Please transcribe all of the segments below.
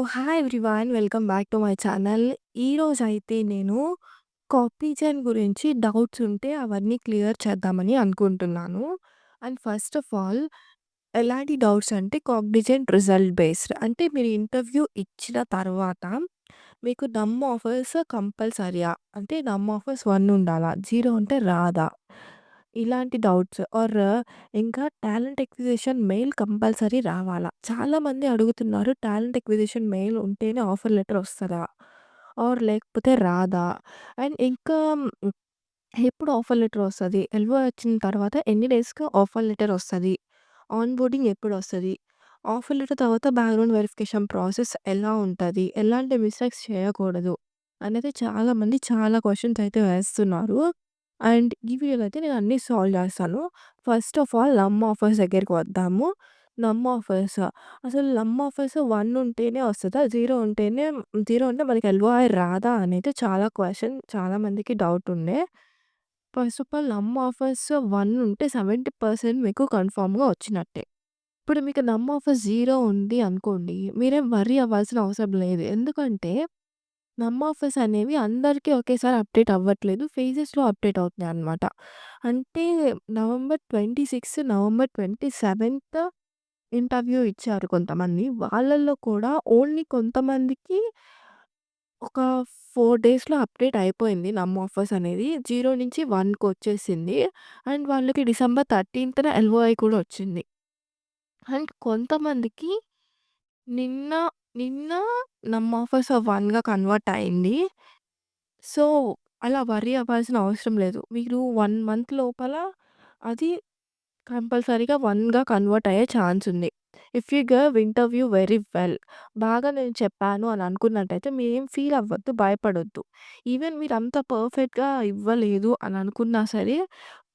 Hi everyone. Welcome back to my channel. ఈరోజైతే నేను Cognizant గురించి డౌట్స్ ఉంటే అవన్నీ క్లియర్ చేద్దామని అనుకుంటున్నాను. అండ్ ఫస్ట్ ఆఫ్ ఆల్ ఎలాంటి డౌట్స్ అంటే కాగ్నిజెంట్ రిజల్ట్ బేస్డ్. అంటే మీరు ఇంటర్వ్యూ ఇచ్చిన తర్వాత మీకు నమ్ ఆఫర్స్ కంపల్సరీయా? అంటే నమ్ ఆఫర్స్ 1 ఉండాలా? 0 ఉంటే రాదా? ఇలాంటి డౌట్స్ ఇంకా టాలెంట్ అక్విజిషన్ మెయిల్ కంపల్సరీ రావాలా? చాలామంది అడుగుతున్నారు టాలెంట్ అక్విజిషన్ మెయిల్ ఉంటేనే ఆఫర్ లెటర్ వస్తదా? లేకపోతే రాదా? అండ్ ఇంకా ఎప్పుడు ఆఫర్ లెటర్ వస్తది? ఎల్‌ఓఐ వచ్చిన తర్వాత ఎన్ని డేస్‌కి ఆఫర్ లెటర్ వస్తది? ఆన్‌బోర్డింగ్ ఎప్పుడొస్తది? ఆఫర్ లెటర్ తర్వాత బ్యాక్‌గ్రౌండ్ వెరిఫికేషన్ ప్రాసెస్ ఎలా ఉంటది? ఎలాంటి మిస్టేక్స్ చేయకూడదు? అనేది చాలామంది చాలా క్వెషన్స్ అయితే వేస్తున్నారు. అండ్ ఈ వీడియోలో అయితే నేను అన్నీ సాల్వ్ చేస్తాను. ఫస్ట్ ఆఫ్ ఆల్ నమ్ ఆఫర్స్ దగ్గరికి వద్దాము. నమ్ ఆఫర్స్ అసలు నమ్ ఆఫర్స్ 1 ఉంటేనే వస్తదా? 0 ఉంటే మనకి ఎల్‌ఓఐ రాదా? అనేది చాలా మందికి డౌట్ ఉండే. ఫస్ట్ ఆఫ్ ఆల్ నమ్ ఆఫర్స్ 1 ఉంటే 70% మీకు కన్ఫర్మ్‌గా వచ్చినట్టే. ఇప్పుడు మీకు నమ్ ఆఫర్స్ 0 ఉంది అనుకోండి. మీరేం వర్రీ అవ్వాల్సిన అవసరం లేదు. ఎందుకంటే నమ్ ఆఫర్స్ అనేవి అందరికీ ఒకేసారి అప్డేట్ అవ్వట్లేదు. ఫేజెస్‌లో అప్డేట్ అవుతున్నాయన్నమాట. అంటే నవంబర్ 26, నవంబర్ 27 ఇంటర్వ్యూ ఇచ్చారు కొంతమంది. వాళ్ళలో కూడా ఓన్లీ కొంతమందికి ఒక 4 డేస్‌లో అప్డేట్ అయిపోయింది నమ్ ఆఫర్స్ అనేది. 0-1కొచ్చేసింది. అండ్ వాళ్ళకి డిసెంబర్ 13న ఎల్‌ఓఐ కూడా వచ్చింది. అండ్ కొంతమందికి నిన్న, నిన్న నమ్ ఆఫర్స్ 1గా కన్వర్ట్ అయింది. సో, అలా వర్రీ అవ్వాల్సిన అవసరం లేదు. మీరు 1 మంత్ లోపల అది కంపల్సరీగా 1గా కన్వర్ట్ అయ్యే ఛాన్స్ ఉంది. If you give interview very well. బాగా నేను చెప్పాను అని అనుకున్నట్టయితే మీరేం ఫీల్ అవ్వద్దు, భయపడొద్దు. ఈవెన్ మీరంత పర్ఫెక్ట్‌గా ఇవ్వలేదు అని అనుకున్నా సరే,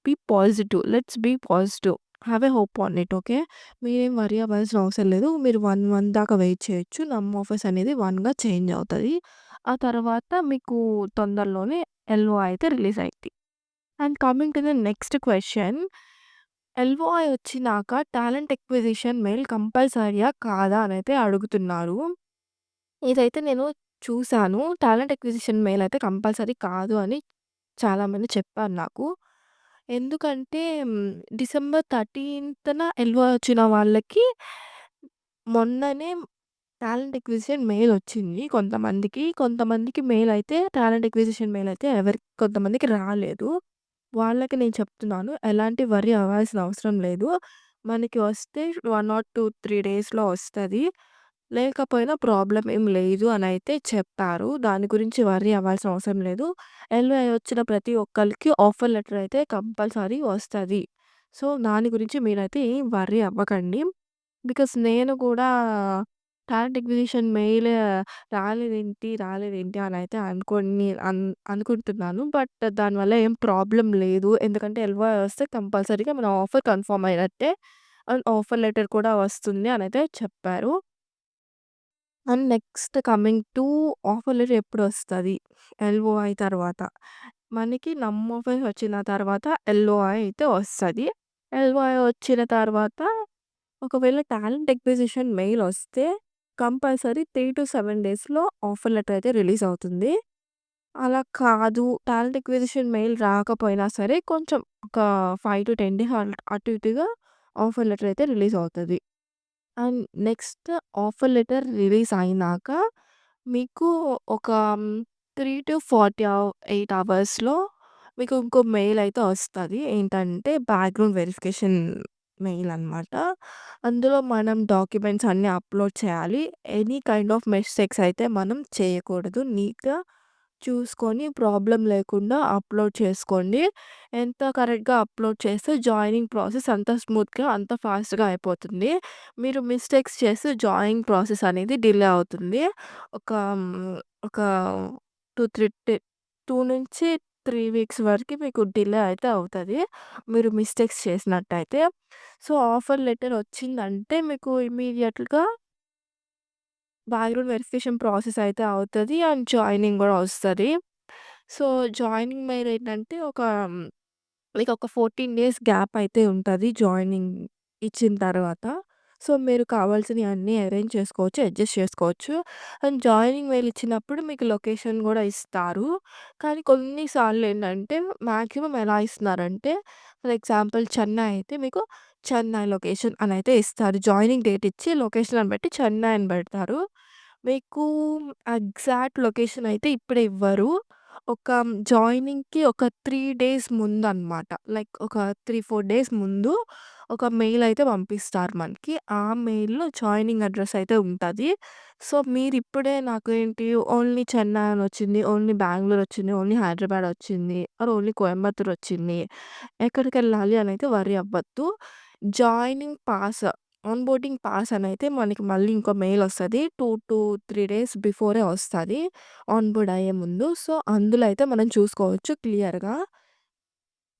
be positive. Let's be positive. Have a hope on it. Okay. మీరేం వర్రీ అవ్వాల్సిన అవసరం లేదు. మీరు 1 మంత్ దాకా వెయిట్ చేయొచ్చు. నమ్ ఆఫర్స్ అనేది 1గా చేంజ్ అవుతది. ఆ తర్వాత మీకు తొందరలోనే ఎల్‌ఓఐ అయితే రిలీజ్ అయిద్ది. And coming to the next question. LOI వచ్చినాక టాలెంట్ అక్విజిషన్ మెయిల్ కంపల్సరీయా? కాదా? అనైతే అడుగుతున్నారు. ఇదైతే నేను చూసాను. టాలెంట్ అక్విజిషన్ మెయిల్ అయితే కంపల్సరీ కాదు అని చాలామంది చెప్పారు నాకు. ఎందుకంటే డిసెంబర్ 13న ఎల్‌ఓఐ వచ్చిన వాళ్ళకి మొన్ననే టాలెంట్ అక్విజిషన్ మెయిల్ వచ్చింది కొంతమందికి. కొంతమందికి మెయిల్ అయితే టాలెంట్ అక్విజిషన్ మెయిల్ అయితే కొంతమందికి రాలేదు. వాళ్ళకి నేను చెప్తున్నాను. ఎలాంటి వర్రీ అవ్వాల్సిన అవసరం లేదు. మనకి వస్తే 1 ఆర్ 2, 3 డేస్‌లో వస్తది. లేకపోయినా ప్రాబ్లమ్ ఏం లేదు అనైతే చెప్పారు. దాని గురించి వర్రీ అవ్వాల్సిన అవసరం లేదు. ఎల్‌ఓఐ వచ్చిన ప్రతి ఒక్కళ్ళకి ఆఫర్ లెటర్ అయితే కంపల్సరీ వస్తది. సో, దాని గురించి మీరైతే ఏం వర్రీ అవ్వకండి. బికాస్ నేను కూడా టాలెంట్ అక్విజిషన్ మెయిల్ రాలేదేంటి అనైతే అనుకుంటున్నాను. బట్ దానివల్ల ఏం ప్రాబ్లమ్ లేదు. ఎందుకంటే ఎల్‌ఓఐ వస్తే కంపల్సరీగా మన ఆఫర్ కన్ఫర్మ్ అయినట్టే. అండ్ ఆఫర్ లెటర్ కూడా వస్తుంది అనైతే చెప్పారు. And next coming to offer letter ఎప్పుడొస్తది? ఎల్‌ఓఐ తర్వాత. మనకి నమ్ ఆఫర్ వచ్చిన తర్వాత ఎల్‌ఓఐ అయితే వస్తది. ఎల్‌ఓఐ వచ్చిన తర్వాత ఒకవేళ టాలెంట్ అక్విజిషన్ మెయిల్ వస్తే కంపల్సరీ 3-7 డేస్‌లో ఆఫర్ లెటర్ అయితే రిలీజ్ అవుతుంది. అలా కాదు టాలెంట్ అక్విజిషన్ మెయిల్ రాకపోయినా సరే కొంచెం ఒక 5-10 డేస్ అటు ఇటుగా ఆఫర్ లెటర్ అయితే రిలీజ్ అవుతది. And next offer letter release అయినాక మీకు ఒక 3-48 అవర్స్‌లో మీకు ఇంకో మెయిల్ అయితే వస్తది. ఏంటంటే బ్యాక్‌గ్రౌండ్ వెరిఫికేషన్ మెయిల్ అనమాట. అందులో మనం డాక్యుమెంట్స్ అన్నీ అప్‌లోడ్ చేయాలి. ఎనీ కైండ్ ఆఫ్ మిస్టేక్స్ అయితే మనం చేయకూడదు. నీట్‌గా చూసుకొని ప్రాబ్లమ్ లేకుండా అప్‌లోడ్ చేసుకోండి. ఎంత కరెక్ట్‌గా అప్‌లోడ్ చేస్తే జాయినింగ్ ప్రాసెస్ అంత స్మూత్‌గా, అంత ఫాస్ట్‌గా అయిపోతుంది. మీరు మిస్టేక్స్ చేస్తే జాయినింగ్ ప్రాసెస్ అనేది డిలే అవుతుంది. ఒక ఒక 2 నుంచి 3 వీక్స్ వరకి మీకు డిలే అయితే అవుతది. మీరు మిస్టేక్స్ చేసినట్టయితే. సో, ఆఫర్ లెటర్ వచ్చిందంటే మీకు ఇమ్మీడియేట్‌గా బ్యాక్‌గ్రౌండ్ వెరిఫికేషన్ ప్రాసెస్ అయితే అవుతది. అండ్ జాయినింగ్ గూడా వస్తది. సో, జాయినింగ్ మెయిల్ ఏంటంటే మీకు ఒక 14 డేస్ గ్యాప్ అయితే ఉంటది జాయినింగ్ ఇచ్చిన తర్వాత. సో, మీరు కావాల్సినయి అన్నీ అరేంజ్ చేసుకోవచ్చు, అడ్జస్ట్ చేసుకోవచ్చు. అండ్ జాయినింగ్ మెయిల్ ఇచ్చినప్పుడు మీకు లొకేషన్ గూడా ఇస్తారు. కానీ కొన్ని సార్లేంటంటే మాక్సిమం ఎలా ఇస్తున్నారంటే ఫర్ ఎగ్జాంపుల్ చెన్నై అయితే మీకు చెన్నై లొకేషన్ అనైతే ఇస్తారు. జాయినింగ్ డేట్ ఇచ్చి లొకేషన్ అని బెట్టి చెన్నై అని బెడతారు. మీకు ఎగ్జాక్ట్ లొకేషన్ అయితే ఇప్పుడే ఇవ్వరు. ఒక జాయినింగ్‌కి ఒక 3 డేస్ ముందనమాట. లైక్ ఒక 3, 4 డేస్ ముందు ఒక మెయిల్ అయితే పంపిస్తారు మనకి. ఆ మెయిల్‌లో జాయినింగ్ అడ్రెస్ అయితే ఉంటది. సో, మీరిప్పుడే నాకు ఏంటి ఓన్లీ చెన్నై అనొచ్చింది, ఓన్లీ బెంగుళూరు వచ్చింది, ఓన్లీ హైదరాబాద్ వచ్చింది, ఆర్ ఓన్లీ కోయంబత్తూర్ వచ్చింది. ఎక్కడికెళ్ళాలి అనైతే వర్రీ అవ్వద్దు. Joining pass, on boarding pass అనైతే మనకి మళ్ళీ ఇంకో మెయిల్ ఒస్తది. 2-3 డేస్ బిఫోరే ఒస్తది. ఆన్ బోర్డ్ అయ్యే ముందు. సో, అందులో అయితే మనం చూసుకోవచ్చు క్లియర్‌గా.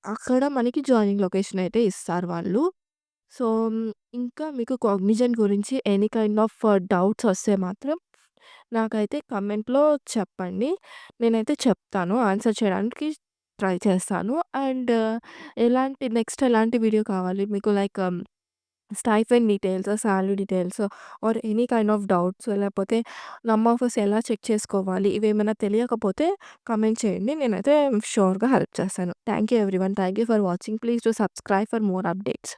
అక్కడ మనకి జాయినింగ్ లొకేషన్ అయితే ఇస్తారు వాళ్ళు. సో, ఇంకా మీకు కాగ్నిజెంట్ గురించి ఎనీ కైండ్ ఆఫ్ డౌట్స్ వస్తే మాత్రం నాకైతే కమెంట్‌లో చెప్పండి. నేనైతే చెప్తాను. ఆన్సర్ చేయడానికి ట్రై చేస్తాను. అండ్ నెక్స్ట్ ఎలాంటి వీడియో కావాలి మీకు like stipend details, salary details or any kind of doubts లేకపోతే నమ్ ఆఫర్స్ ఎలా చెక్ చేసుకోవాలి ఇవేమైనా తెలియకపోతే కామెంట్ చేయండి. నేనైతే ష్యూర్‌గా హెల్ప్ చేస్తాను. Thank you everyone. Thank you for watching. Please do subscribe for more updates.